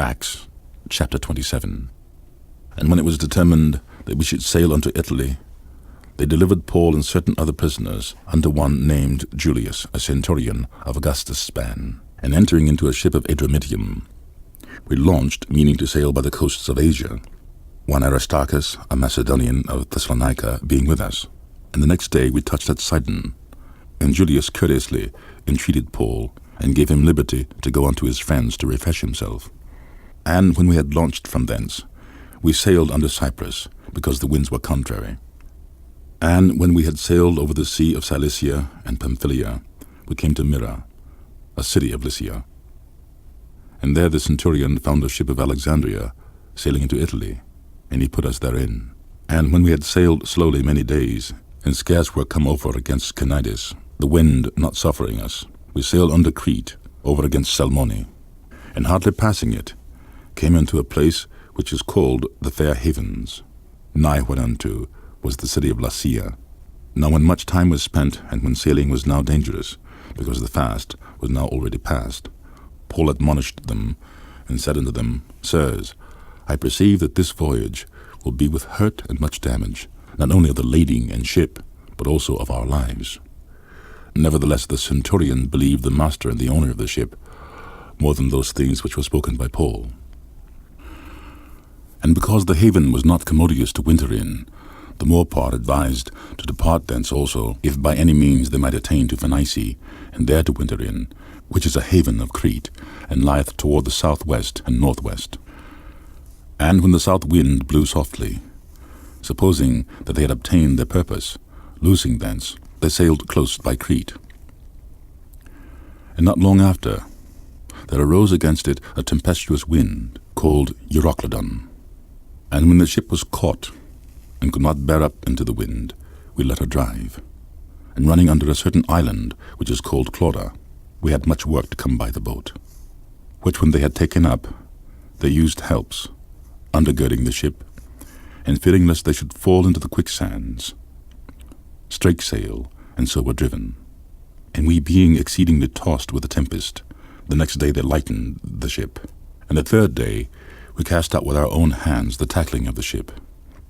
Acts chapter 27. And when it was determined that we should sail unto Italy, they delivered Paul and certain other prisoners unto one named Julius, a centurion of Augustus' span. And entering into a ship of Adramyttium, we launched, meaning to sail by the coasts of Asia, one Aristarchus, a Macedonian of Thessalonica, being with us. And the next day we touched at Sidon, and Julius courteously entreated Paul, and gave him liberty to go unto his friends to refresh himself. And when we had launched from thence, we sailed unto Cyprus, because the winds were contrary. And when we had sailed over the sea of Cilicia and Pamphylia, we came to Myra, a city of Lycia. And there the centurion found a ship of Alexandria sailing into Italy, and he put us therein. And when we had sailed slowly many days, and scarce were come over against Cnidus, the wind not suffering us, we sailed under Crete, over against Salmone, and hardly passing it, came into a place which is called the Fair Havens, nigh whereunto was the city of Lasea. Now when much time was spent, and when sailing was now dangerous, because the fast was now already past, Paul admonished them, and said unto them, Sirs, I perceive that this voyage will be with hurt and much damage, not only of the lading and ship, but also of our lives. Nevertheless the centurion believed the master and the owner of the ship, more than those things which were spoken by Paul. And because the haven was not commodious to winter in, the more part advised to depart thence also, if by any means they might attain to Phoenice, and there to winter in, which is a haven of Crete, and lieth toward the southwest and northwest. And when the south wind blew softly, supposing that they had obtained their purpose, loosing thence, they sailed close by Crete. And not long after, there arose against it a tempestuous wind, called Euroclydon. And when the ship was caught, and could not bear up into the wind, we let her drive. And running under a certain island, which is called Clauda, we had much work to come by the boat. Which when they had taken up, they used helps, undergirding the ship, and fearing lest they should fall into the quicksands, strake sail, and so were driven. And we being exceedingly tossed with the tempest, the next day they lightened the ship. And the third day we cast out with our own hands the tackling of the ship.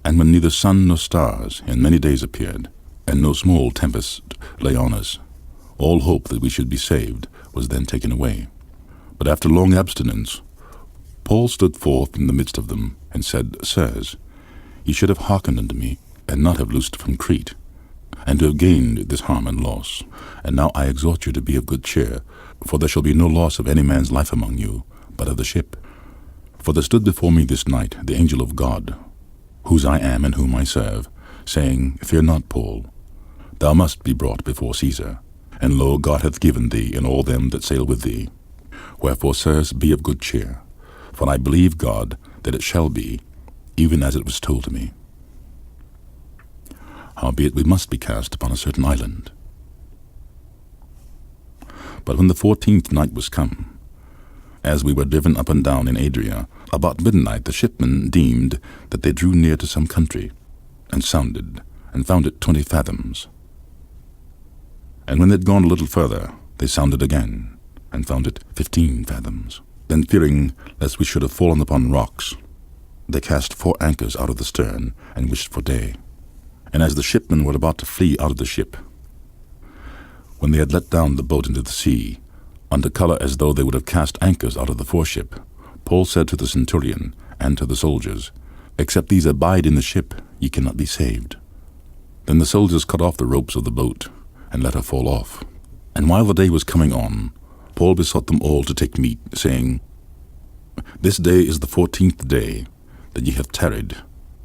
And when neither sun nor stars in many days appeared, and no small tempest lay on us, all hope that we should be saved was then taken away. But after long abstinence, Paul stood forth in the midst of them, and said, Sirs, ye should have hearkened unto me, and not have loosed from Crete, and to have gained this harm and loss. And now I exhort you to be of good cheer, for there shall be no loss of any man's life among you, but of the ship. For there stood before me this night the angel of God, whose I am and whom I serve, saying, Fear not, Paul, thou must be brought before Caesar. And lo, God hath given thee and all them that sail with thee. Wherefore, sirs, be of good cheer, for I believe God that it shall be, even as it was told to me. Howbeit we must be cast upon a certain island. But when the 14th night was come, as we were driven up and down in Adria, about midnight the shipmen deemed that they drew near to some country, and sounded, and found it 20 fathoms. And when they had gone a little further, they sounded again, and found it 15 fathoms. Then fearing lest we should have fallen upon rocks, they cast 4 anchors out of the stern, and wished for day. And as the shipmen were about to flee out of the ship, when they had let down the boat into the sea, under colour as though they would have cast anchors out of the foreship, Paul said to the centurion and to the soldiers, Except these abide in the ship, ye cannot be saved. Then the soldiers cut off the ropes of the boat, and let her fall off. And while the day was coming on, Paul besought them all to take meat, saying, This day is the 14th day that ye have tarried,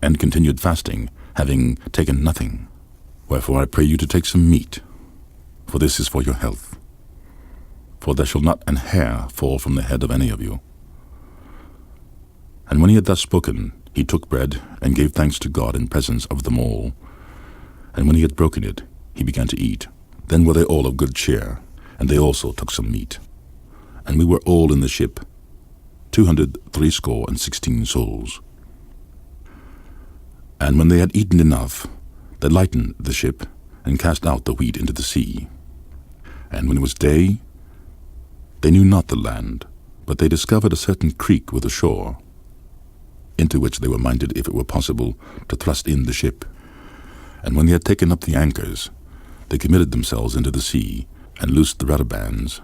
and continued fasting, having taken nothing. Wherefore I pray you to take some meat, for this is for your health. For there shall not an hair fall from the head of any of you. And when he had thus spoken, he took bread, and gave thanks to God in presence of them all. And when he had broken it, he began to eat. Then were they all of good cheer, and they also took some meat. And we were all in the ship, 260 souls. And when they had eaten enough, they lightened the ship, and cast out the wheat into the sea. And when it was day, they knew not the land, But they discovered a certain creek with a shore, into which they were minded, if it were possible, to thrust in the ship. And when they had taken up the anchors, they committed themselves into the sea, and loosed the rudder bands,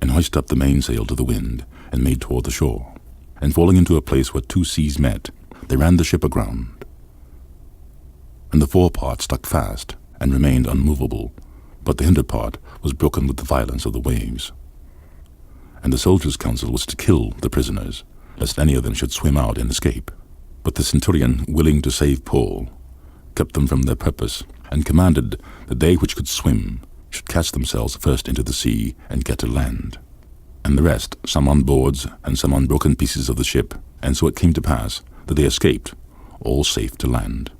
and hoisted up the mainsail to the wind, and made toward the shore. And falling into a place where two seas met, they ran the ship aground. And the forepart stuck fast, and remained unmovable, but the hinder part was broken with the violence of the waves. And the soldiers' counsel was to kill the prisoners, lest any of them should swim out and escape. But the centurion, willing to save Paul, kept them from their purpose, and commanded that they which could swim should cast themselves first into the sea and get to land, and the rest, some on boards and some on broken pieces of the ship. And so it came to pass that they escaped, all safe to land.